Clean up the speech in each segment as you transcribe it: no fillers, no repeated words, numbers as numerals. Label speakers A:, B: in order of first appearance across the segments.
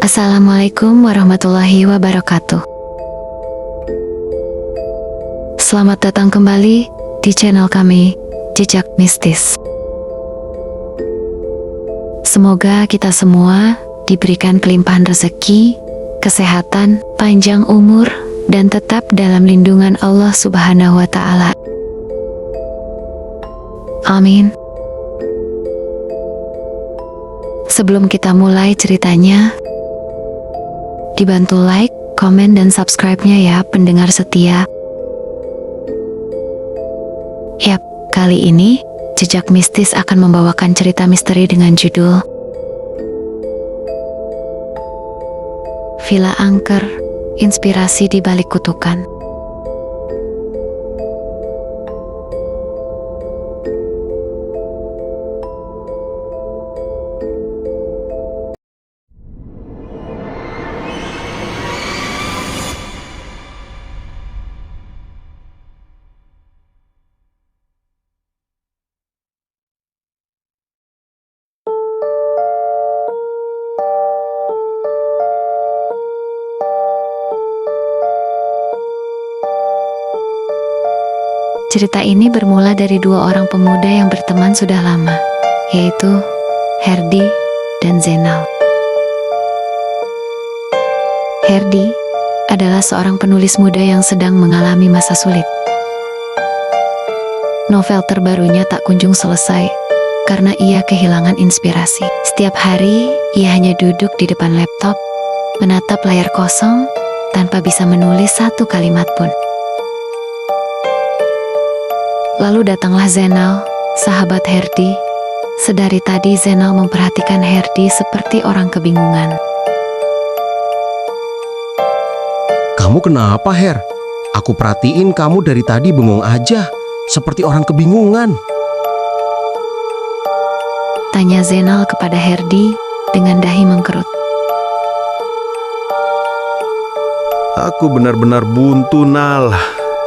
A: Assalamualaikum warahmatullahi wabarakatuh. Selamat datang kembali di channel kami, Jejak Mistis. Semoga kita semua diberikan kelimpahan rezeki, kesehatan, panjang umur, dan tetap dalam lindungan Allah Subhanahu wa Ta'ala. Amin. Sebelum kita mulai ceritanya, dibantu like, komen, dan subscribe-nya ya pendengar setia. Yap, kali ini Jejak Mistis akan membawakan cerita misteri dengan judul Villa Angker, Inspirasi di Balik Kutukan. Cerita ini bermula dari dua orang pemuda yang berteman sudah lama, yaitu Herdi dan Zainal. Herdi adalah seorang penulis muda yang sedang mengalami masa sulit. Novel terbarunya tak kunjung selesai karena ia kehilangan inspirasi. Setiap hari, ia hanya duduk di depan laptop, menatap layar kosong, tanpa bisa menulis satu kalimat pun. Lalu datanglah Zainal, sahabat Herdi. Sedari tadi Zainal memperhatikan Herdi seperti orang kebingungan.
B: Kamu kenapa, Her? Aku perhatiin kamu dari tadi bengong aja, seperti orang kebingungan.
A: Tanya Zainal kepada Herdi dengan dahi mengkerut.
C: Aku benar-benar buntu, Nal.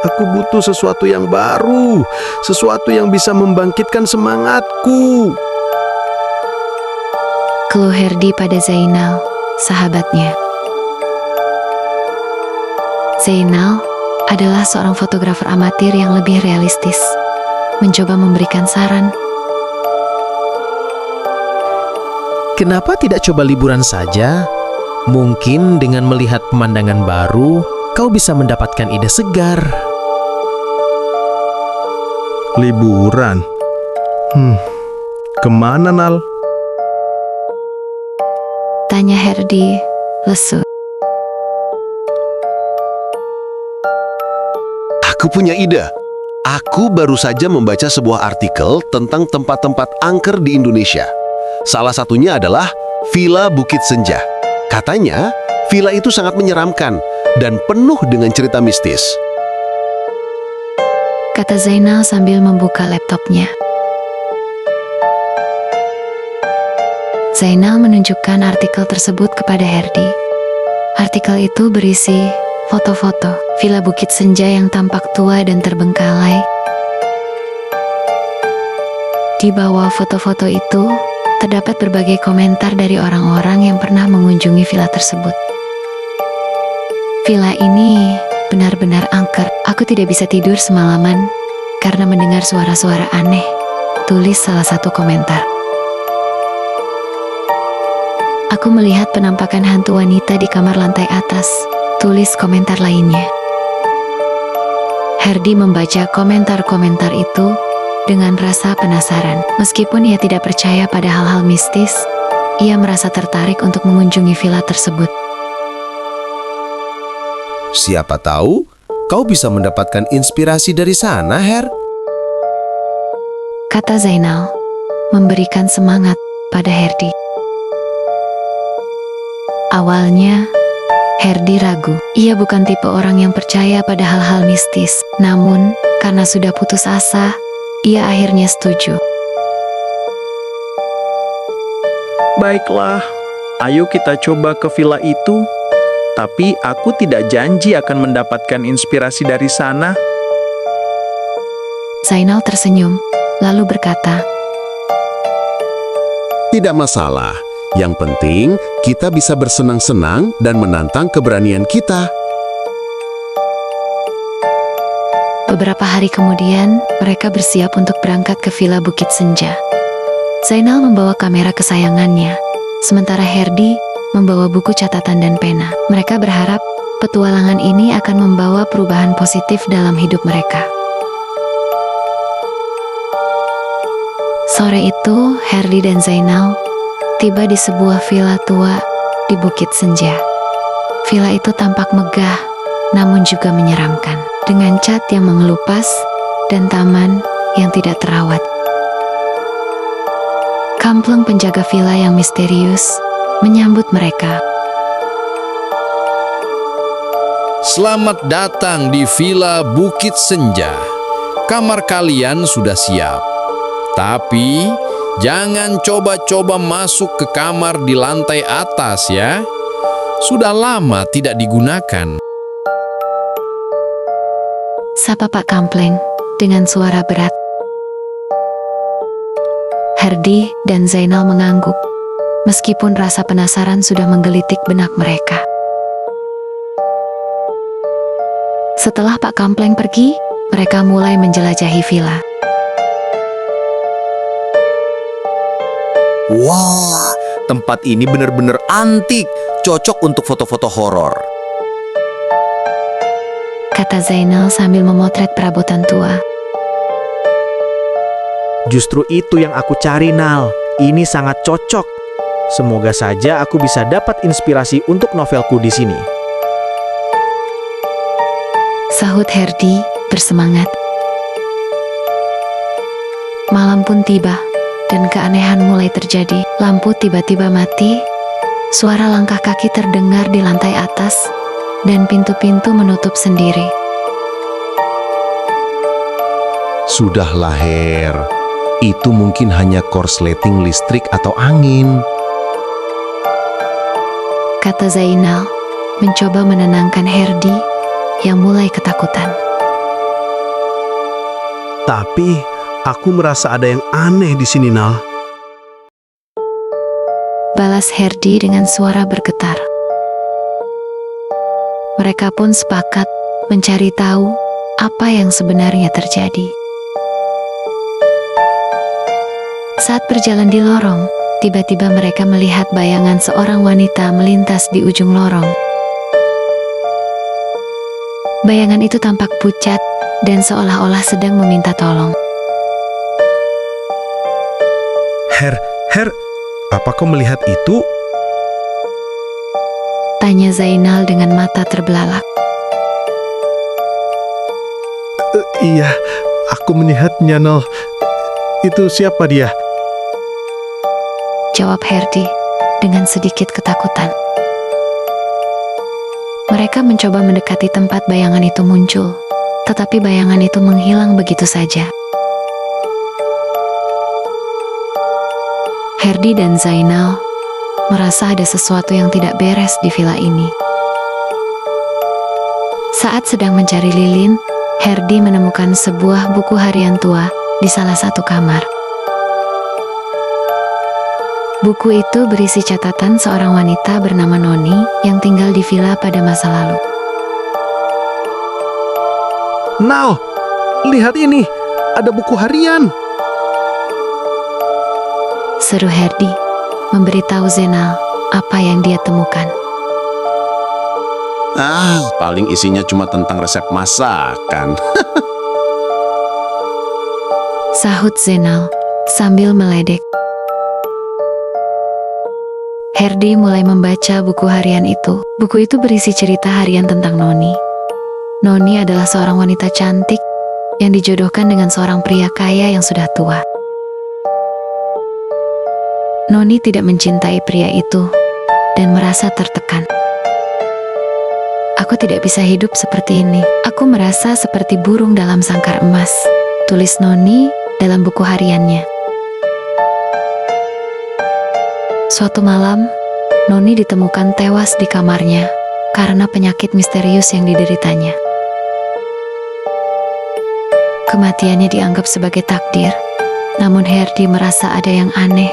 C: Aku butuh sesuatu yang baru, sesuatu yang bisa membangkitkan semangatku.
A: Keluh Herdi pada Zainal, sahabatnya. Zainal adalah seorang fotografer amatir yang lebih realistis, mencoba memberikan saran.
D: Kenapa tidak coba liburan saja? Mungkin dengan melihat pemandangan baru, kau bisa mendapatkan ide segar.
C: Liburan? Kemana, Nal?
A: Tanya Herdi, lesu.
E: Aku punya ide. Aku baru saja membaca sebuah artikel tentang tempat-tempat angker di Indonesia. Salah satunya adalah Villa Bukit Senja. Katanya, villa itu sangat menyeramkan dan penuh dengan cerita mistis.
A: Kata Zainal sambil membuka laptopnya. Zainal menunjukkan artikel tersebut kepada Herdi. Artikel itu berisi foto-foto Villa Bukit Senja yang tampak tua dan terbengkalai. Di bawah foto-foto itu, terdapat berbagai komentar dari orang-orang yang pernah mengunjungi villa tersebut. Villa ini benar-benar angker. Aku tidak bisa tidur semalaman karena mendengar suara-suara aneh, tulis salah satu komentar. Aku melihat penampakan hantu wanita di kamar lantai atas, tulis komentar lainnya. Herdi membaca komentar-komentar itu dengan rasa penasaran. Meskipun ia tidak percaya pada hal-hal mistis, ia merasa tertarik untuk mengunjungi villa tersebut.
B: Siapa tahu kau bisa mendapatkan inspirasi dari sana, Her.
A: Kata Zainal, memberikan semangat pada Herdi. Awalnya, Herdi ragu. Ia bukan tipe orang yang percaya pada hal-hal mistis. Namun, karena sudah putus asa, ia akhirnya setuju.
C: Baiklah, ayo kita coba ke villa itu. Tapi aku tidak janji akan mendapatkan inspirasi dari sana.
A: Zainal tersenyum, lalu berkata,
E: Tidak masalah, Yang penting, kita bisa bersenang-senang dan menantang keberanian kita.
A: Beberapa hari kemudian, mereka bersiap untuk berangkat ke Villa Bukit Senja. Zainal membawa kamera kesayangannya, sementara Herdi membawa buku catatan dan pena. Mereka berharap petualangan ini akan membawa perubahan positif dalam hidup mereka. Sore itu, Herdi dan Zainal tiba di sebuah villa tua di Bukit Senja. Villa itu tampak megah, namun juga menyeramkan, dengan cat yang mengelupas dan taman yang tidak terawat. Kampleng penjaga villa yang misterius menyambut mereka.
F: Selamat datang di Villa Bukit Senja. Kamar kalian sudah siap. Tapi jangan coba-coba masuk ke kamar di lantai atas ya. Sudah lama tidak digunakan.
A: Sapa Pak Kampleng dengan suara berat. Herdi dan Zainal mengangguk, meskipun rasa penasaran sudah menggelitik benak mereka. Setelah Pak Kampleng pergi, mereka mulai menjelajahi villa.
G: Wah, tempat ini benar-benar antik, cocok untuk foto-foto horor.
A: Kata Zainal sambil memotret perabotan tua.
H: Justru itu yang aku cari, Nal. Ini sangat cocok. Semoga saja aku bisa dapat inspirasi untuk novelku di sini.
A: Sahut Herdi bersemangat. Malam pun tiba, dan keanehan mulai terjadi. Lampu tiba-tiba mati, suara langkah kaki terdengar di lantai atas, dan pintu-pintu menutup sendiri.
E: Sudahlah, Her. Itu mungkin hanya korsleting listrik atau angin.
A: Kata Zainal, mencoba menenangkan Herdi yang mulai ketakutan.
C: Tapi aku merasa ada yang aneh di sini, Nal.
A: Balas Herdi dengan suara bergetar. Mereka pun sepakat mencari tahu apa yang sebenarnya terjadi. Saat berjalan di lorong, tiba-tiba mereka melihat bayangan seorang wanita melintas di ujung lorong. Bayangan itu tampak pucat dan seolah-olah sedang meminta tolong.
C: Her, apa kau melihat itu?
A: Tanya Zainal dengan mata terbelalak.
C: Iya, aku melihatnya, Nal. Itu siapa dia?
A: Jawab Herdi dengan sedikit ketakutan. Mereka mencoba mendekati tempat bayangan itu muncul, tetapi bayangan itu menghilang begitu saja. Herdi dan Zainal merasa ada sesuatu yang tidak beres di villa ini. Saat sedang mencari lilin, Herdi menemukan sebuah buku harian tua di salah satu kamar. Buku itu berisi catatan seorang wanita bernama Noni yang tinggal di villa pada masa lalu.
C: Nal, lihat ini. Ada buku harian.
A: Seru Herdi, memberitahu Zainal apa yang dia temukan.
E: Paling isinya cuma tentang resep masakan.
A: Sahut Zainal sambil meledek. Herdi mulai membaca buku harian itu. Buku itu berisi cerita harian tentang Noni. Noni adalah seorang wanita cantik yang dijodohkan dengan seorang pria kaya yang sudah tua. Noni tidak mencintai pria itu dan merasa tertekan. Aku tidak bisa hidup seperti ini. Aku merasa seperti burung dalam sangkar emas, tulis Noni dalam buku hariannya. Suatu malam, Noni ditemukan tewas di kamarnya karena penyakit misterius yang dideritanya. Kematiannya dianggap sebagai takdir, namun Herdi merasa ada yang aneh.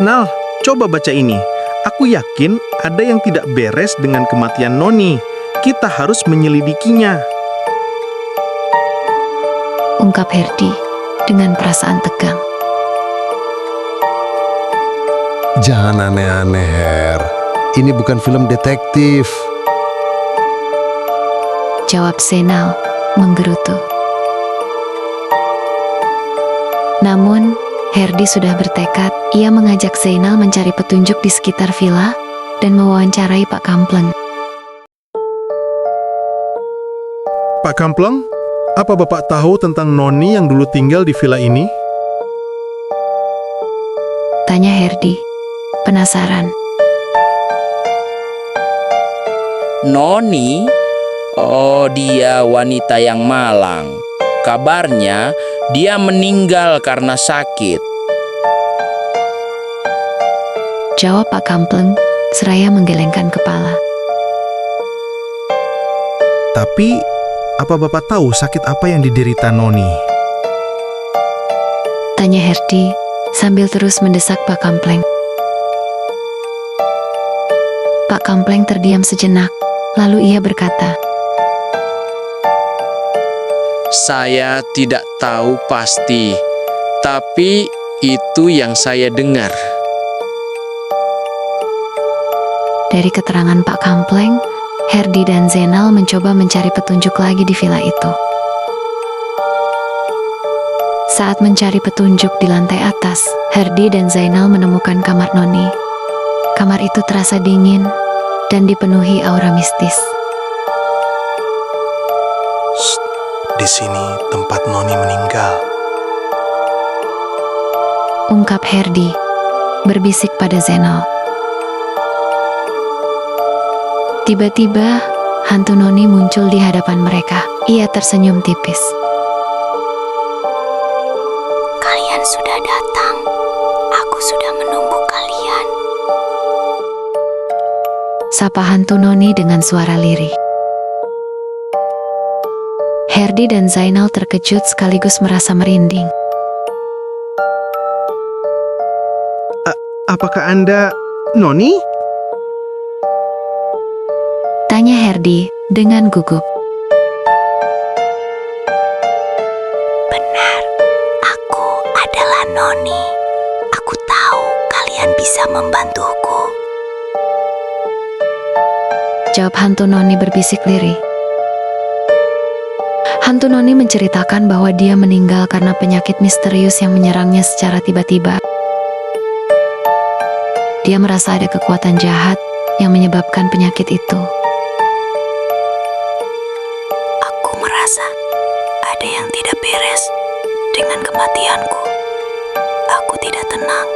C: Nal, coba baca ini. Aku yakin ada yang tidak beres dengan kematian Noni. Kita harus menyelidikinya.
A: Ungkap Herdi dengan perasaan tegang.
E: Jangan aneh-aneh, Her. Ini bukan film detektif.
A: Jawab Zainal menggerutu. Namun, Herdi sudah bertekad. Ia mengajak Zainal mencari petunjuk di sekitar villa dan mewawancarai Pak Kampleng.
C: Pak Kampleng, apa Bapak tahu tentang Noni yang dulu tinggal di villa ini?
A: Tanya Herdi, penasaran.
I: Noni? Oh, dia wanita yang malang. Kabarnya dia meninggal karena sakit.
A: Jawab Pak Kampleng seraya menggelengkan kepala.
C: Tapi, apa Bapak tahu sakit apa yang diderita Noni?
A: Tanya Herdi sambil terus mendesak Pak Kampleng. Pak Kampleng terdiam sejenak, lalu ia berkata,
F: Saya tidak tahu pasti, tapi itu yang saya dengar.
A: Dari keterangan Pak Kampleng, Herdi dan Zainal mencoba mencari petunjuk lagi di villa itu. Saat mencari petunjuk di lantai atas, Herdi dan Zainal menemukan kamar Noni. Kamar itu terasa dingin dan dipenuhi aura mistis.
C: Di sini tempat Noni meninggal.
A: Ungkap Herdi, berbisik pada Zainal. Tiba-tiba, hantu Noni muncul di hadapan mereka. Ia tersenyum tipis. Kalian sudah datang. Aku sudah menunggu kalian. Sapa hantu Noni dengan suara lirih. Herdi dan Zainal terkejut sekaligus merasa merinding.
C: Apakah Anda Noni?
A: Tanya Herdi dengan gugup.
J: Benar, aku adalah Noni. Aku tahu kalian bisa membantuku.
A: Jawab hantu Noni berbisik lirih. Hantu Noni menceritakan bahwa dia meninggal karena penyakit misterius yang menyerangnya secara tiba-tiba. Dia merasa ada kekuatan jahat yang menyebabkan penyakit itu.
J: Aku merasa ada yang tidak beres dengan kematianku. Aku tidak tenang.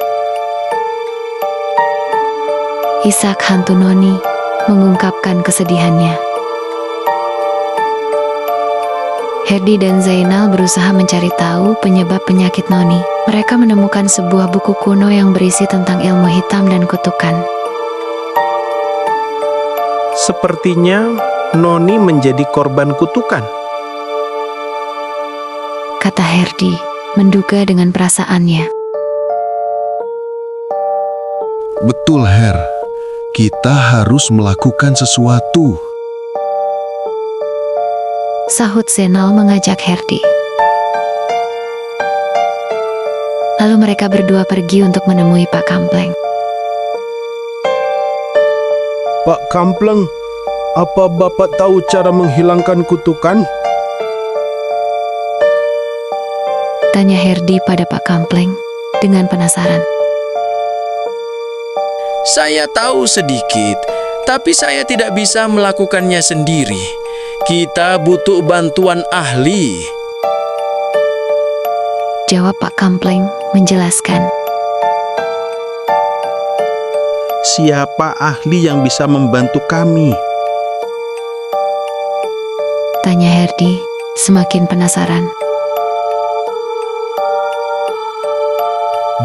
A: Isak hantu Noni mengungkapkan kesedihannya. Herdi dan Zainal berusaha mencari tahu penyebab penyakit Noni. Mereka menemukan sebuah buku kuno yang berisi tentang ilmu hitam dan kutukan.
C: Sepertinya Noni menjadi korban kutukan.
A: Kata Herdi, menduga dengan perasaannya.
E: Betul, Her. Kita harus melakukan sesuatu.
A: Sahut Zainal mengajak Herdi. Lalu mereka berdua pergi untuk menemui Pak Kampleng.
C: Pak Kampleng, apa Bapak tahu cara menghilangkan kutukan?
A: Tanya Herdi pada Pak Kampleng dengan penasaran.
F: Saya tahu sedikit, tapi saya tidak bisa melakukannya sendiri. Kita butuh bantuan ahli.
A: Jawab Pak Kampleng menjelaskan.
C: Siapa ahli yang bisa membantu kami?
A: Tanya Herdi semakin penasaran.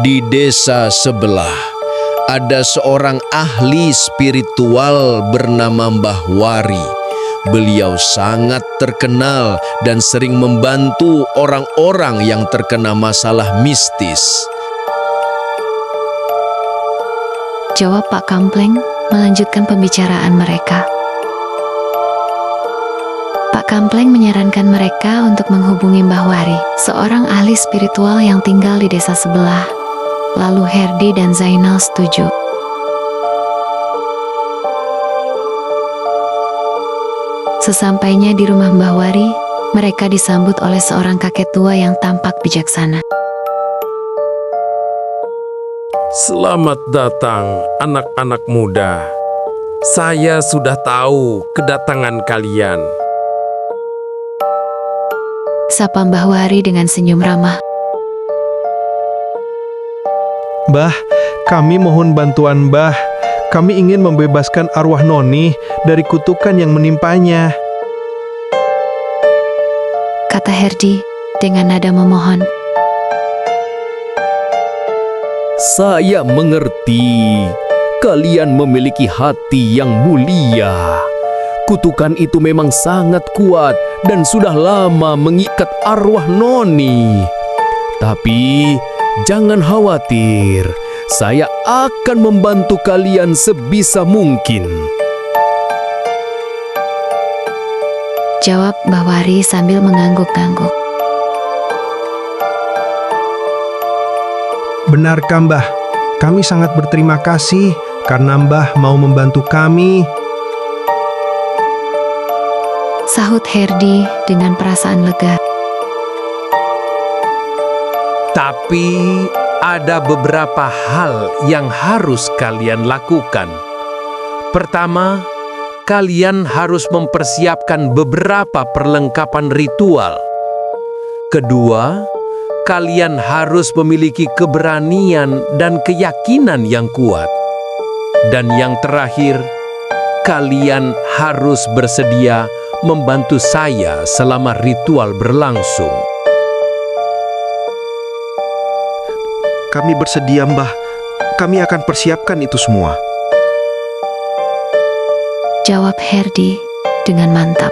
F: Di desa sebelah ada seorang ahli spiritual bernama Mbah Wari. Beliau sangat terkenal dan sering membantu orang-orang yang terkena masalah mistis.
A: Jawab Pak Kampleng melanjutkan pembicaraan mereka. Pak Kampleng menyarankan mereka untuk menghubungi Mbah Wari, seorang ahli spiritual yang tinggal di desa sebelah. Lalu Herdi dan Zainal setuju. Sesampainya di rumah Mbah Wari, mereka disambut oleh seorang kakek tua yang tampak bijaksana.
K: Selamat datang, anak-anak muda. Saya sudah tahu kedatangan kalian.
A: Sapa Mbah Wari dengan senyum ramah.
C: Mbah, kami mohon bantuan Mbah. Kami ingin membebaskan arwah Noni dari kutukan yang menimpanya.
A: Kata Herdi dengan nada memohon.
L: Saya mengerti. Kalian memiliki hati yang mulia. Kutukan itu memang sangat kuat dan sudah lama mengikat arwah Noni. Tapi jangan khawatir. Saya akan membantu kalian sebisa mungkin.
A: Jawab Mbah Wari sambil mengangguk-angguk.
C: Benarkah Mbah? Kami sangat berterima kasih karena Mbah mau membantu kami.
A: Sahut Herdi dengan perasaan lega.
K: Tapi ada beberapa hal yang harus kalian lakukan. Pertama, kalian harus mempersiapkan beberapa perlengkapan ritual. Kedua, kalian harus memiliki keberanian dan keyakinan yang kuat. Dan yang terakhir, kalian harus bersedia membantu saya selama ritual berlangsung.
C: Kami bersedia Mbah. Kami akan persiapkan itu semua.
A: Jawab Herdi dengan mantap.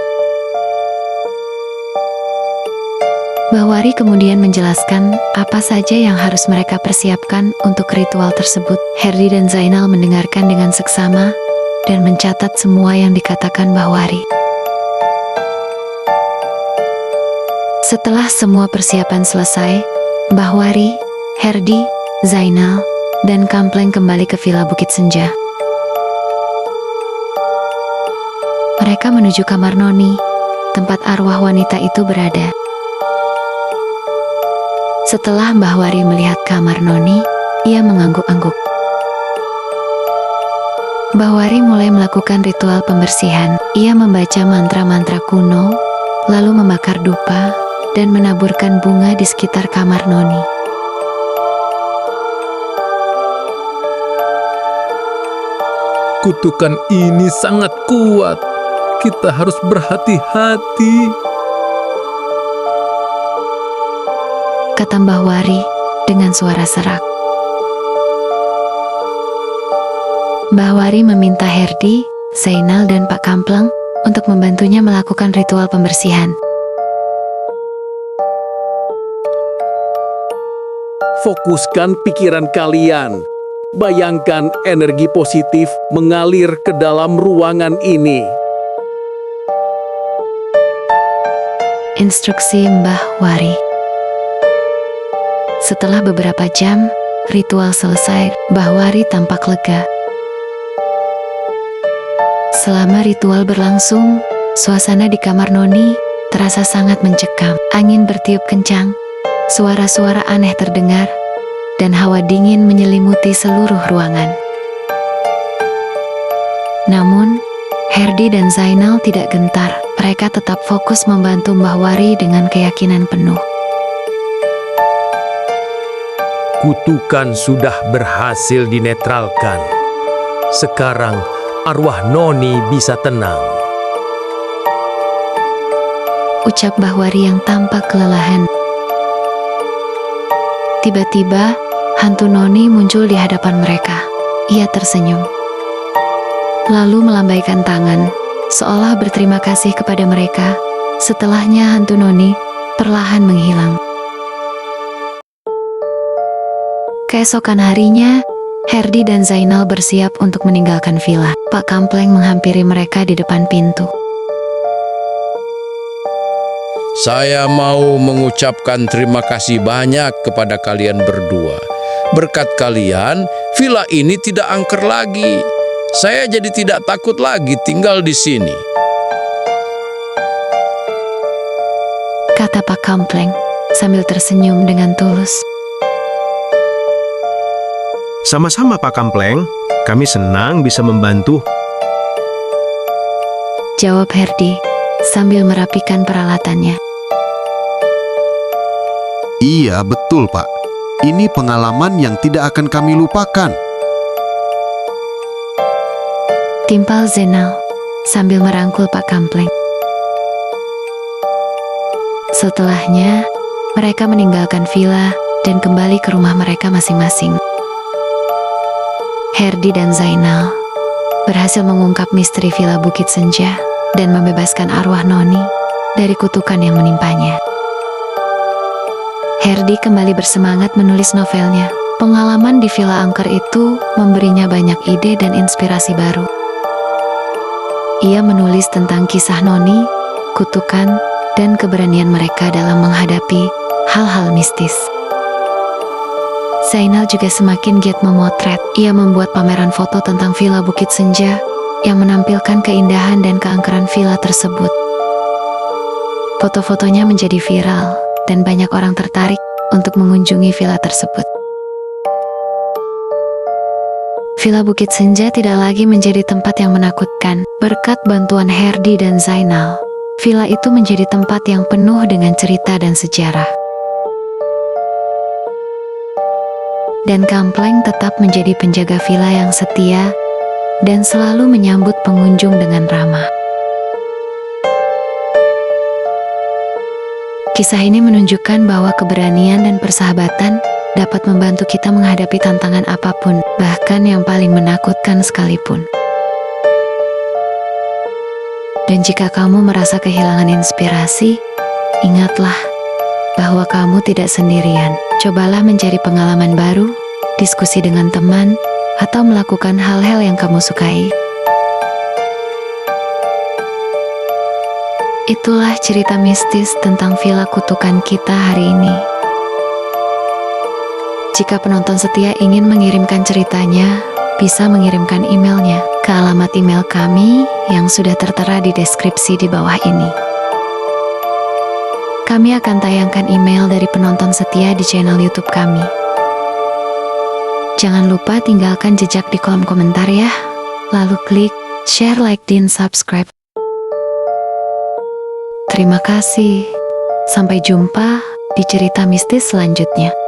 A: Mbah Wari kemudian menjelaskan apa saja yang harus mereka persiapkan untuk ritual tersebut. Herdi dan Zainal mendengarkan dengan seksama dan mencatat semua yang dikatakan Mbah Wari. Setelah semua persiapan selesai, Mbah Wari, Herdi, Zainal, dan Kampleng kembali ke Villa Bukit Senja. Mereka menuju kamar Noni, tempat arwah wanita itu berada. Setelah Mbah Wari melihat kamar Noni, ia mengangguk-angguk. Mbah Wari mulai melakukan ritual pembersihan. Ia membaca mantra-mantra kuno, lalu membakar dupa, dan menaburkan bunga di sekitar kamar Noni.
K: Kutukan ini sangat kuat. Kita harus berhati-hati.
A: Kata Mbah Wari dengan suara serak. Mbah Wari meminta Herdi, Zainal, dan Pak Kampleng untuk membantunya melakukan ritual pembersihan.
L: Fokuskan pikiran kalian. Bayangkan energi positif mengalir ke dalam ruangan ini.
A: Instruksi Mbah Wari. Setelah beberapa jam, ritual selesai. Mbah Wari tampak lega. Selama ritual berlangsung, suasana di kamar Noni terasa sangat mencekam. Angin bertiup kencang, suara-suara aneh terdengar, dan hawa dingin menyelimuti seluruh ruangan. Namun, Herdi dan Zainal tidak gentar. Mereka tetap fokus membantu Mbah Wari dengan keyakinan penuh.
K: Kutukan sudah berhasil dinetralkan. Sekarang arwah Noni bisa tenang.
A: Ucap Mbah Wari yang tampak kelelahan. Tiba-tiba, hantu Noni muncul di hadapan mereka. Ia tersenyum, lalu melambaikan tangan, seolah berterima kasih kepada mereka. Setelahnya hantu Noni perlahan menghilang. Keesokan harinya, Herdi dan Zainal bersiap untuk meninggalkan villa. Pak Kampleng menghampiri mereka di depan pintu.
F: Saya mau mengucapkan terima kasih banyak kepada kalian berdua. Berkat kalian, villa ini tidak angker lagi. Saya jadi tidak takut lagi tinggal di sini.
A: Kata Pak Kampleng sambil tersenyum dengan tulus.
C: Sama-sama Pak Kampleng, kami senang bisa membantu.
A: Jawab Herdi sambil merapikan peralatannya.
E: Iya, betul Pak. Ini pengalaman yang tidak akan kami lupakan.
A: Timpal Zainal sambil merangkul Pak Kampleng. Setelahnya, mereka meninggalkan villa dan kembali ke rumah mereka masing-masing. Herdi dan Zainal berhasil mengungkap misteri villa Bukit Senja dan membebaskan arwah Noni dari kutukan yang menimpanya. Herdi kembali bersemangat menulis novelnya. Pengalaman di villa angker itu memberinya banyak ide dan inspirasi baru. Ia menulis tentang kisah Noni, kutukan, dan keberanian mereka dalam menghadapi hal-hal mistis. Zainal juga semakin giat memotret. Ia membuat pameran foto tentang villa Bukit Senja yang menampilkan keindahan dan keangkeran villa tersebut. Foto-fotonya menjadi viral dan banyak orang tertarik untuk mengunjungi villa tersebut. Villa Bukit Senja tidak lagi menjadi tempat yang menakutkan. Berkat bantuan Herdi dan Zainal, villa itu menjadi tempat yang penuh dengan cerita dan sejarah. Dan Kampleng tetap menjadi penjaga villa yang setia dan selalu menyambut pengunjung dengan ramah. Kisah ini menunjukkan bahwa keberanian dan persahabatan dapat membantu kita menghadapi tantangan apapun, bahkan yang paling menakutkan sekalipun. Dan jika kamu merasa kehilangan inspirasi, ingatlah bahwa kamu tidak sendirian. Cobalah mencari pengalaman baru, diskusi dengan teman, atau melakukan hal-hal yang kamu sukai. Itulah cerita mistis tentang villa kutukan kita hari ini. Jika penonton setia ingin mengirimkan ceritanya, bisa mengirimkan emailnya ke alamat email kami yang sudah tertera di deskripsi di bawah ini. Kami akan tayangkan email dari penonton setia di channel YouTube kami. Jangan lupa tinggalkan jejak di kolom komentar ya. Lalu klik share, like, dan subscribe. Terima kasih. Sampai jumpa di cerita mistis selanjutnya.